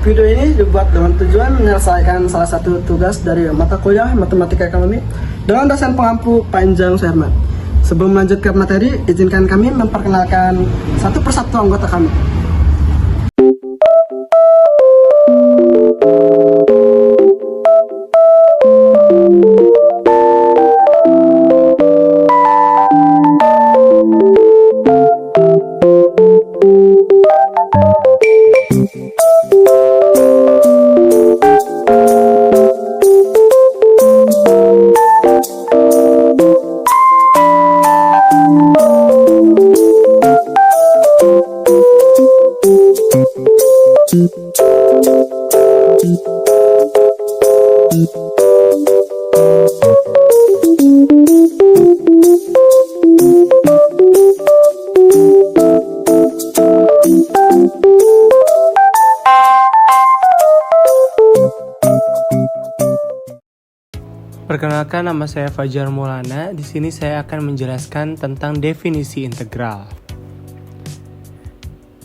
Video ini dibuat dengan tujuan menyelesaikan salah satu tugas dari mata kuliah Matematika Ekonomi dengan dosen pengampu Panjang Suherman. Sebelum melanjut ke materi, izinkan kami memperkenalkan satu persatu anggota kami. Perkenalkan, nama saya Fajar Maulana. Di sini saya akan menjelaskan tentang definisi integral.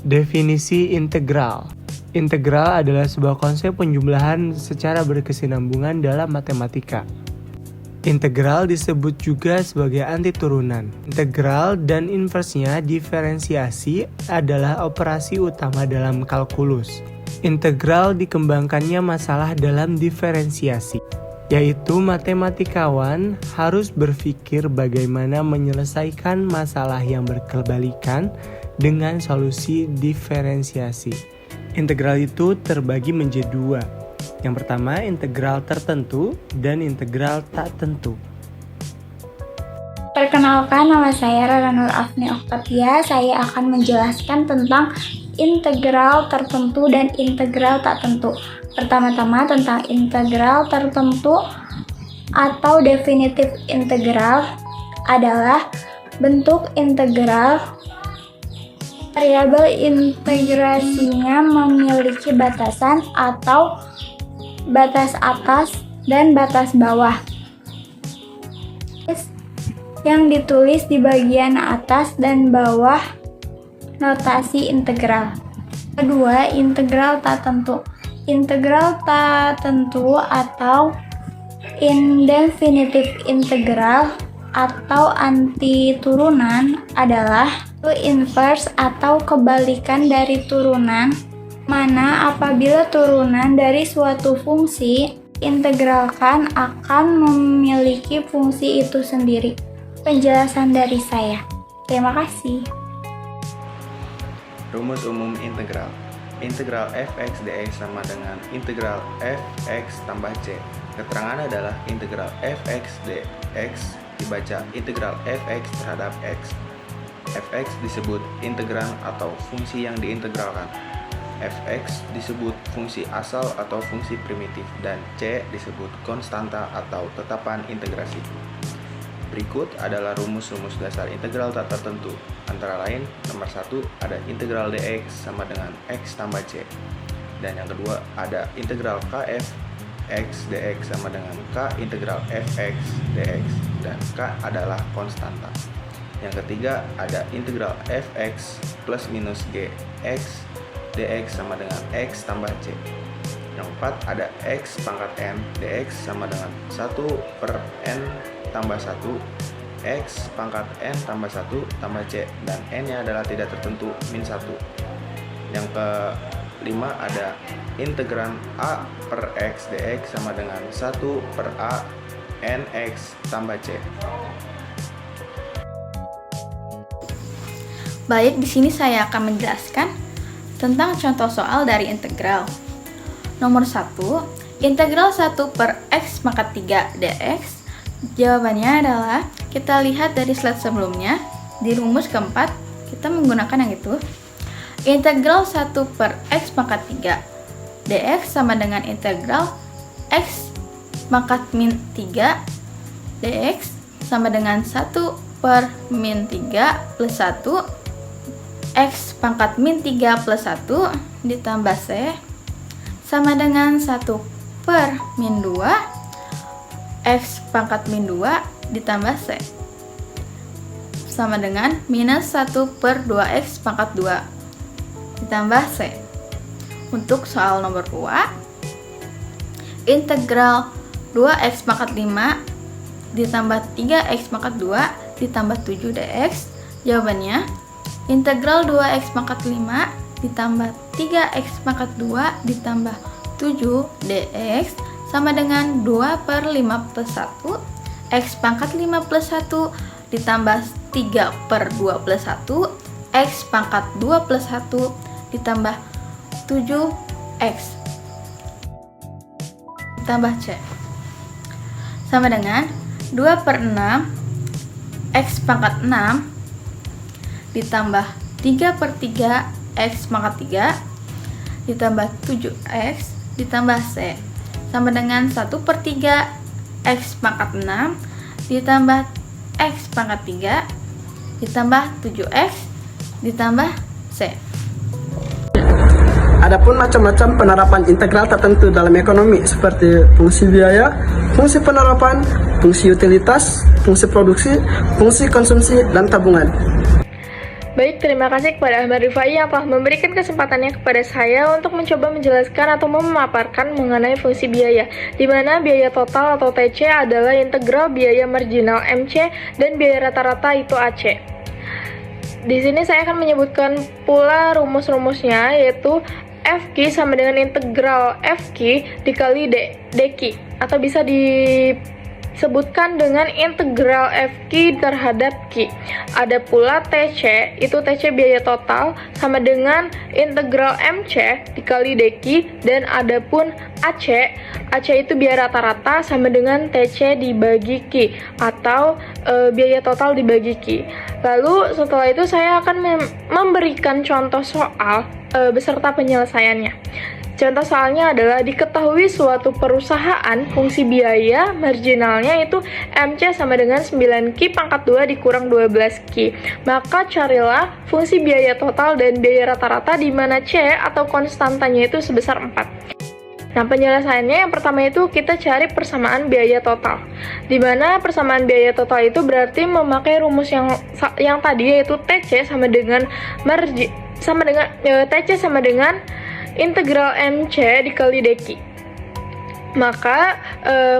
Definisi integral. Integral adalah sebuah konsep penjumlahan secara berkesinambungan dalam matematika. Integral disebut juga sebagai antiturunan. Integral dan inversnya diferensiasi adalah operasi utama dalam kalkulus. Integral dikembangkannya masalah dalam diferensiasi, yaitu matematikawan harus berpikir bagaimana menyelesaikan masalah yang berkebalikan dengan solusi diferensiasi. Integral itu terbagi menjadi dua. Yang pertama, integral tertentu dan integral tak tentu. Perkenalkan, nama saya Rara Nur Afni Oktavia. Saya akan menjelaskan tentang integral tertentu dan integral tak tentu. Pertama-tama tentang integral tertentu atau definitif integral adalah bentuk integral variabel integrasinya memiliki batasan atau batas atas dan batas bawah yang ditulis di bagian atas dan bawah notasi integral. Kedua, integral tak tentu. Integral tak tentu atau indefinitive integral atau anti turunan adalah inverse atau kebalikan dari turunan, mana apabila turunan dari suatu fungsi integralkan akan memiliki fungsi itu sendiri. Penjelasan dari saya. Terima kasih. Rumus umum integral. Integral fx dx sama dengan integral fx tambah c. Keterangan adalah integral fx dx dibaca integral fx terhadap x. Fx disebut integran atau fungsi yang diintegralkan. Fx disebut fungsi asal atau fungsi primitif, dan c disebut konstanta atau tetapan integrasi. Berikut adalah rumus-rumus dasar integral tak tertentu. Antara lain, nomor 1 ada integral dx sama dengan x tambah c. Dan yang kedua ada integral kf x dx sama dengan k integral fx dx, dan k adalah konstanta. Yang ketiga ada integral fx plus minus g x dx sama dengan x tambah c. Yang keempat ada x pangkat n dx sama dengan 1 per n tambah 1 x pangkat n tambah 1 tambah c, dan n nya adalah tidak tertentu min 1. Yang kelima ada integran a per x dx sama dengan 1 per a nx tambah c. Baik, di sini saya akan menjelaskan tentang contoh soal dari integral. Nomor 1, integral 1 per x pangkat 3 dx. Jawabannya adalah, kita lihat dari slide sebelumnya, di rumus keempat, kita menggunakan yang itu. Integral 1 per x pangkat 3 dx sama dengan integral x pangkat min 3 dx sama dengan 1 per min 3 plus 1 x pangkat min 3 plus 1 ditambah c sama dengan 1 per min 2 x pangkat min 2 ditambah c sama dengan minus 1 per 2x pangkat 2 ditambah c. Untuk soal nomor 2, integral 2x pangkat 5 ditambah 3x pangkat 2 ditambah 7 dx. Jawabannya, integral 2x pangkat 5 ditambah 3x pangkat 2 ditambah 7 dx sama dengan 2 per 5 plus 1, x pangkat 5 plus 1 ditambah 3 per 2 plus 1, x pangkat 2 plus 1 ditambah 7x ditambah c sama dengan 2 per 6 x pangkat 6 ditambah 3 per 3 x pangkat 3 ditambah 7x ditambah c sama dengan 1 per 3 x pangkat 6 ditambah x pangkat 3 ditambah 7x ditambah c. Adapun macam-macam penerapan integral tertentu dalam ekonomi seperti fungsi biaya, fungsi penerapan, fungsi utilitas, fungsi produksi, fungsi konsumsi, dan tabungan. Baik, terima kasih kepada Ahmad Rifai yang telah memberikan kesempatannya kepada saya untuk mencoba menjelaskan atau memaparkan mengenai fungsi biaya, di mana biaya total atau TC adalah integral biaya marginal MC dan biaya rata-rata itu AC. Di sini saya akan menyebutkan pula rumus-rumusnya, yaitu FQ sama dengan integral FQ dikali DQ, atau bisa disebutkan dengan integral FQ terhadap Q. Ada pula TC, itu TC biaya total sama dengan integral MC dikali DQ, dan ada pun AC, AC itu biaya rata-rata sama dengan TC dibagi Q, atau biaya total dibagi Q. Lalu setelah itu saya akan memberikan contoh soal beserta penyelesaiannya. Contoh soalnya adalah diketahui suatu perusahaan fungsi biaya marginalnya itu MC sama dengan 9Q pangkat 2 dikurang 12Q. Maka carilah fungsi biaya total dan biaya rata-rata di mana C atau konstantanya itu sebesar 4. Nah, penyelesaiannya yang pertama itu kita cari persamaan biaya total. Di mana persamaan biaya total itu berarti memakai rumus yang tadi, yaitu TC sama dengan TC sama dengan integral MC dikali DQ. Maka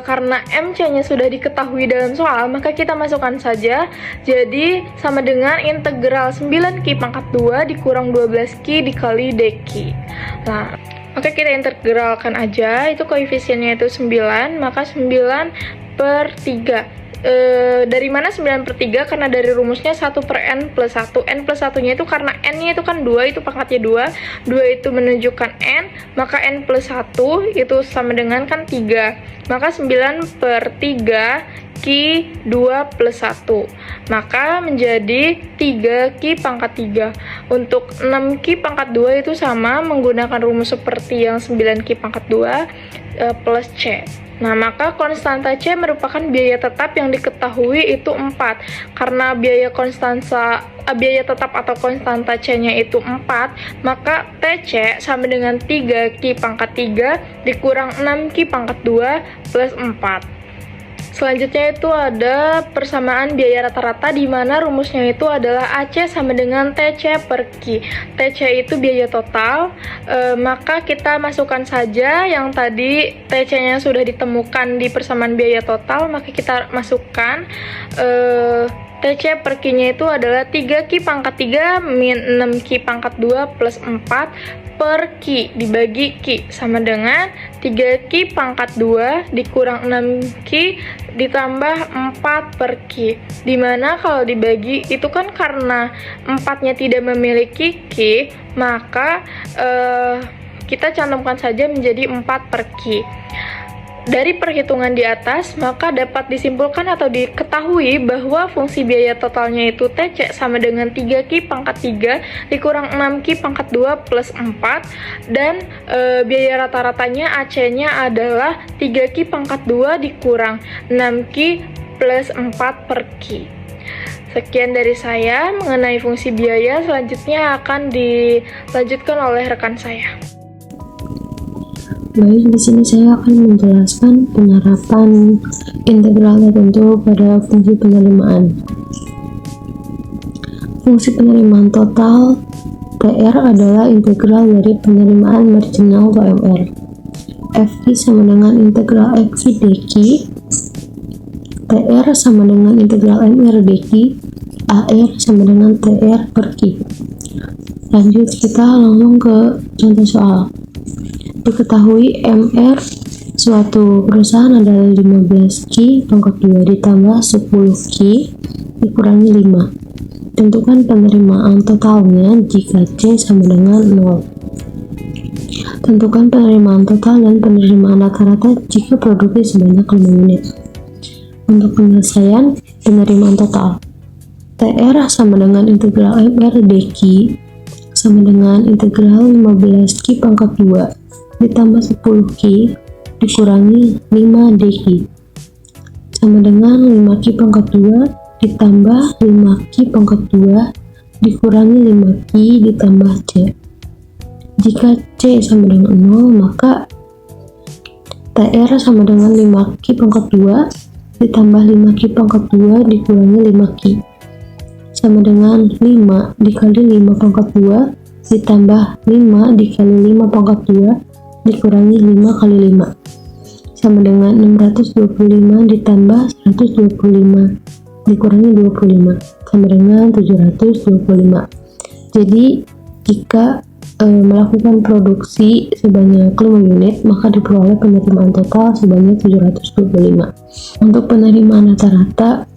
karena MC-nya sudah diketahui dalam soal, maka kita masukkan saja. Jadi sama dengan integral 9Q pangkat 2 dikurang 12Q dikali DQ. Nah, oke, kita integralkan aja. Itu koefisiennya itu 9, maka 9 per 3. Dari mana 9 per 3? Karena dari rumusnya 1 per N plus 1. N plus 1-nya itu karena N-nya itu kan 2, itu pangkatnya 2. 2 itu menunjukkan N, maka N plus 1 itu sama dengan kan 3. Maka 9 per 3 Q 2 plus 1, maka menjadi 3Q pangkat 3. Untuk 6Q pangkat 2 itu sama menggunakan rumus seperti yang 9Q pangkat 2 plus C. Nah, maka konstanta C merupakan biaya tetap yang diketahui itu 4. Karena biaya tetap atau konstanta C-nya itu 4, maka TC sama dengan 3Q pangkat 3 dikurang 6Q pangkat 2 plus 4. Selanjutnya itu ada persamaan biaya rata-rata, di mana rumusnya itu adalah AC sama dengan TC per Q. TC itu biaya total, maka kita masukkan saja yang tadi TC-nya sudah ditemukan di persamaan biaya total, maka kita masukkan TC per Q-nya itu adalah 3Q pangkat 3 min 6Q pangkat 2 plus 4 per Q dibagi Q sama dengan 3Q pangkat 2 dikurang 6Q ditambah 4 per Q. Dimana kalau dibagi itu kan karena 4-nya tidak memiliki Q, maka kita cantumkan saja menjadi 4 per Q. Dari perhitungan di atas, maka dapat disimpulkan atau diketahui bahwa fungsi biaya totalnya itu TC sama dengan 3Q pangkat 3 dikurang 6Q pangkat 2 plus 4, dan biaya rata-ratanya AC-nya adalah 3Q pangkat 2 dikurang 6Q plus 4 per Q. Sekian dari saya mengenai fungsi biaya, selanjutnya akan dilanjutkan oleh rekan saya. Baik, di sini saya akan menjelaskan penerapan integral tertentu pada fungsi penerimaan. Fungsi penerimaan total TR adalah integral dari penerimaan marginal atau MR. FQ sama dengan integral FQ dQ. TR sama dengan integral MR dQ. AR sama dengan TR per Q. Lanjut, kita langsung ke contoh soal. Diketahui MR suatu perusahaan adalah 15 Q pangkat 2 ditambah 10 Q dikurangi 5. Tentukan penerimaan totalnya jika C sama dengan 0. Tentukan penerimaan total dan penerimaan rata-rata jika produksi sebanyak 5 unit. Untuk penyelesaian penerimaan total, TR sama dengan integral MR dQ sama dengan integral 15 Q pangkat 2 ditambah 10 Q dikurangi 5 dQ sama dengan 5 Q pangkat 2 ditambah 5 Q pangkat 2 dikurangi 5 Q ditambah C. Jika C sama dengan 0, maka TR sama dengan 5 Q pangkat 2 ditambah 5 Q pangkat 2 dikurangi 5 Q sama dengan 5 dikali 5 pangkat 2 ditambah 5 dikali 5 pangkat 2 dikurangi 5 kali 5 sama dengan 625 ditambah 125 dikurangi 25 sama dengan 725. Jadi jika melakukan produksi sebanyak 5 unit, maka diperoleh penerimaan total sebanyak 725. Untuk penerimaan rata-rata,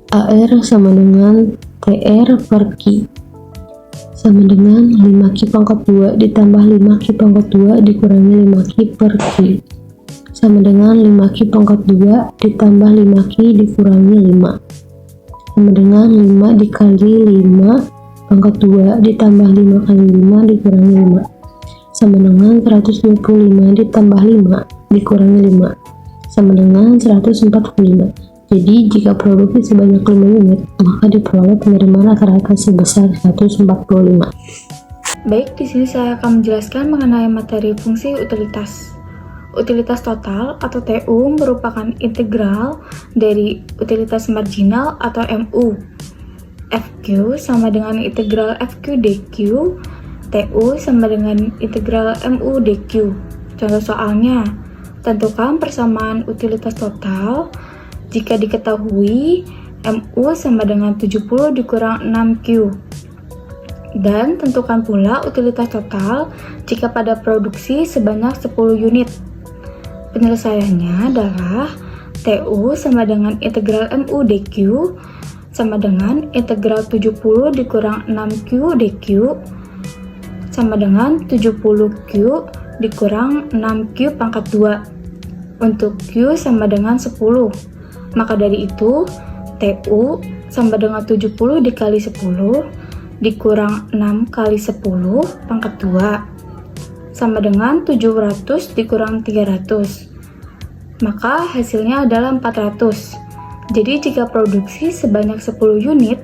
AR sama dengan TR per Q sama dengan 5 Q pangkat 2 ditambah 5 Q pangkat 2 dikurangi 5 Q per Q sama dengan 5 Q pangkat 2 ditambah 5 Q dikurangi 5 sama dengan 5 dikali 5 pangkat 2 ditambah 5 kali 5 dikurangi 5 sama dengan 125 ditambah 5 dikurangi 5 sama dengan 145. Jadi jika produksi sebanyak 5 unit, maka diperoleh penerimaan rata-rata sebesar 145. Baik, di sini saya akan menjelaskan mengenai materi fungsi utilitas. Utilitas total atau TU merupakan integral dari utilitas marginal atau MU. FQ sama dengan integral FQ dQ, TU sama dengan integral MU dQ. Contoh soalnya, tentukan persamaan utilitas total jika diketahui MU sama dengan 70 dikurang 6Q. Dan tentukan pula utilitas total jika pada produksi sebanyak 10 unit. Penyelesaiannya adalah TU sama dengan integral MU dQ sama dengan integral 70 dikurang 6Q dQ sama dengan 70Q dikurang 6Q pangkat 2 untuk Q sama dengan 10. Maka dari itu TU sama dengan 70 dikali 10 dikurang 6 kali 10 pangkat 2 sama dengan 700 dikurang 300. Maka hasilnya adalah 400. Jadi jika produksi sebanyak 10 unit,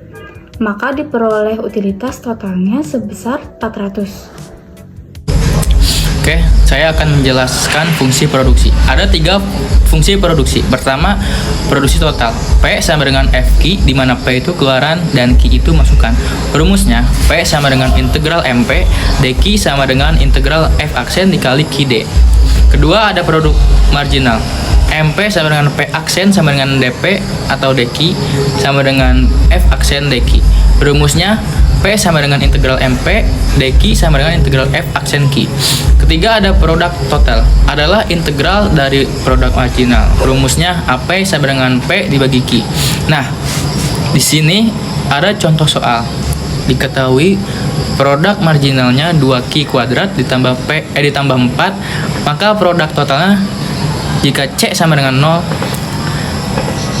maka diperoleh utilitas totalnya sebesar 400. Oke, saya akan menjelaskan fungsi produksi. Ada 3 fungsi produksi. Pertama, produksi total. P sama dengan FQ, di mana P itu keluaran dan Q itu masukan. Rumusnya, P sama dengan integral MP, dQ sama dengan integral F aksen dikali QD. Kedua, ada produk marginal. MP sama dengan P aksen sama dengan DP atau DQ sama dengan F aksen DQ. Rumusnya P sama dengan integral MP, DQ sama dengan integral F aksen Q. Ketiga, ada produk total, adalah integral dari produk marginal. Rumusnya AP sama dengan P dibagi Q. Nah, di sini ada contoh soal. Diketahui produk marginalnya 2Q kuadrat ditambah ditambah 4, maka produk totalnya jika C sama dengan 0,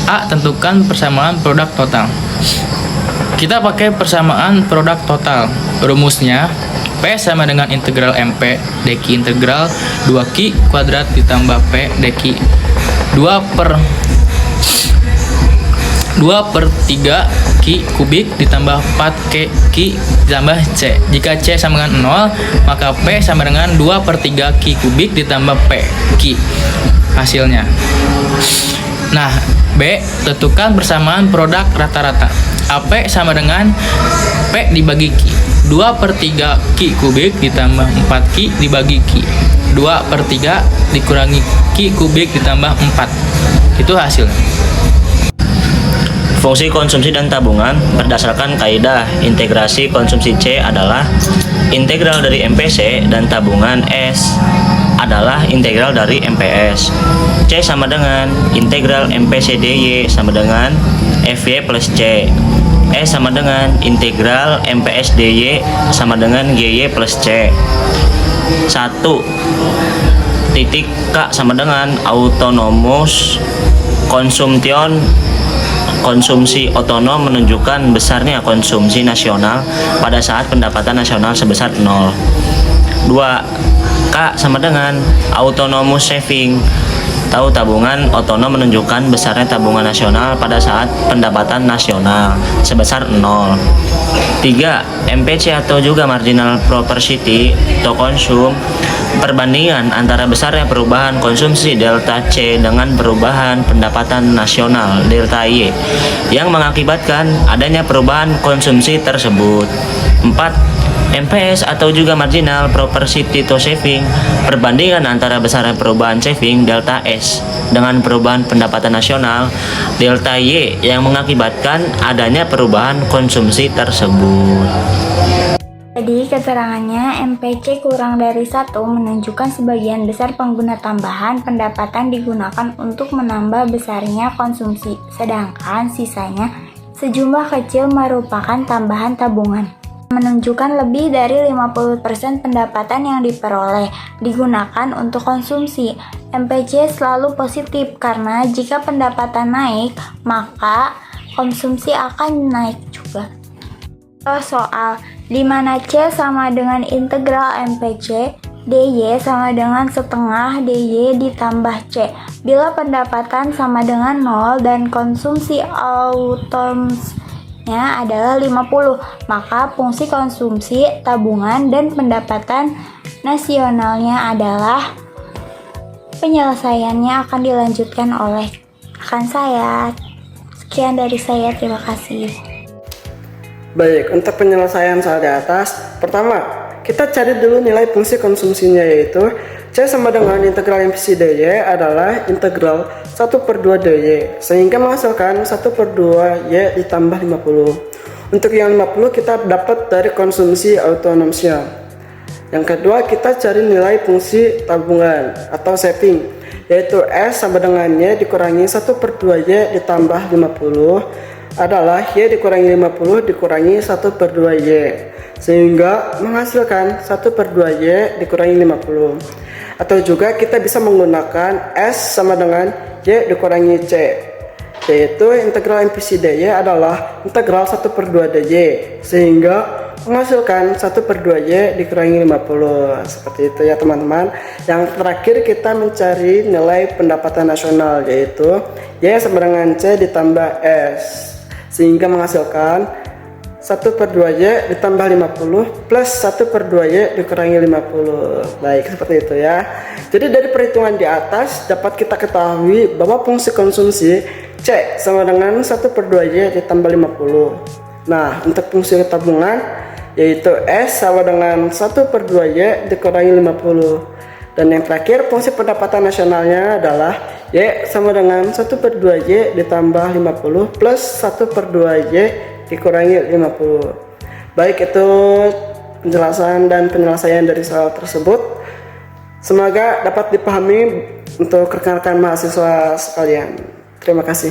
A tentukan persamaan produk total. Kita pakai persamaan produk total. Rumusnya P sama dengan integral MP dQ integral 2Q kuadrat ditambah P dQ 2 per 3 Q kubik ditambah 4 Q ditambah C. Jika C sama dengan 0, maka P sama dengan 2 per 3 Q kubik ditambah P Q. Hasilnya. Nah, B, tentukan persamaan produk rata-rata. AP sama dengan P dibagi Q. 2/3 Ki kubik ditambah 4 Ki dibagi Ki. 2/3 dikurangi Ki kubik ditambah 4. Itu hasilnya. Fungsi konsumsi dan tabungan berdasarkan kaidah integrasi konsumsi C adalah integral dari MPC dan tabungan S adalah integral dari MPS. C sama dengan integral MPC DY sama dengan FY plus C. S sama dengan integral MPS DY sama dengan GY plus C. 1. Titik K sama dengan autonomous consumption. Konsumsi otonom menunjukkan besarnya konsumsi nasional pada saat pendapatan nasional sebesar 0. 2. K sama dengan autonomous saving. Tahu tabungan otonom menunjukkan besarnya tabungan nasional pada saat pendapatan nasional sebesar 0. 3. MPC atau juga marginal propensity to consume, perbandingan antara besarnya perubahan konsumsi delta C dengan perubahan pendapatan nasional delta Y yang mengakibatkan adanya perubahan konsumsi tersebut. 4. MPS atau juga marginal propensity to saving, perbandingan antara besarnya perubahan saving delta S dengan perubahan pendapatan nasional delta Y yang mengakibatkan adanya perubahan konsumsi tersebut. Jadi keterangannya MPC kurang dari 1 menunjukkan sebagian besar pengguna tambahan pendapatan digunakan untuk menambah besarnya konsumsi, sedangkan sisanya sejumlah kecil merupakan tambahan tabungan. Menunjukkan lebih dari 50% pendapatan yang diperoleh digunakan untuk konsumsi. MPC selalu positif karena jika pendapatan naik, maka konsumsi akan naik juga. Soal di mana C sama dengan integral MPC, DY sama dengan setengah DY ditambah C. Bila pendapatan sama dengan 0 dan konsumsi autonomnya adalah 50, maka fungsi konsumsi, tabungan, dan pendapatan nasionalnya adalah penyelesaiannya akan dilanjutkan oleh rekan saya. Sekian dari saya, terima kasih. Baik, untuk penyelesaian soal di atas, pertama, kita cari dulu nilai fungsi konsumsinya, yaitu C sama dengan integral MPC DY adalah integral 1/2 DY, sehingga menghasilkan 1/2 Y ditambah 50. Untuk yang 50 kita dapat dari konsumsi autonomnya. Yang kedua, kita cari nilai fungsi tabungan atau saving, yaitu S sama dengan Y dikurangi 1/2 Y ditambah 50 adalah Y dikurangi 50 dikurangi 1/2 Y, sehingga menghasilkan 1/2 Y dikurangi 50. Atau juga kita bisa menggunakan S sama dengan Y dikurangi C, yaitu integral MPC DY adalah integral 1/2 DY, sehingga menghasilkan 1/2 Y dikurangi 50. Seperti itu ya teman-teman. Yang terakhir kita mencari nilai pendapatan nasional, yaitu Y sama dengan C ditambah S, sehingga menghasilkan 1/2 Y ditambah 50 plus 1/2 Y dikurangi 50. Baik, seperti itu ya. Jadi dari perhitungan di atas dapat kita ketahui bahwa fungsi konsumsi C sama dengan 1/2 Y ditambah 50. Nah, untuk fungsi tabungan yaitu S sama dengan 1/2 Y dikurangi 50. Dan yang terakhir fungsi pendapatan nasionalnya adalah Y sama dengan 1/2 Y ditambah 50 plus 1/2 Y dikurangi 50. Baik, itu penjelasan dan penyelesaian dari soal tersebut. Semoga dapat dipahami untuk rekan-rekan mahasiswa sekalian. Terima kasih.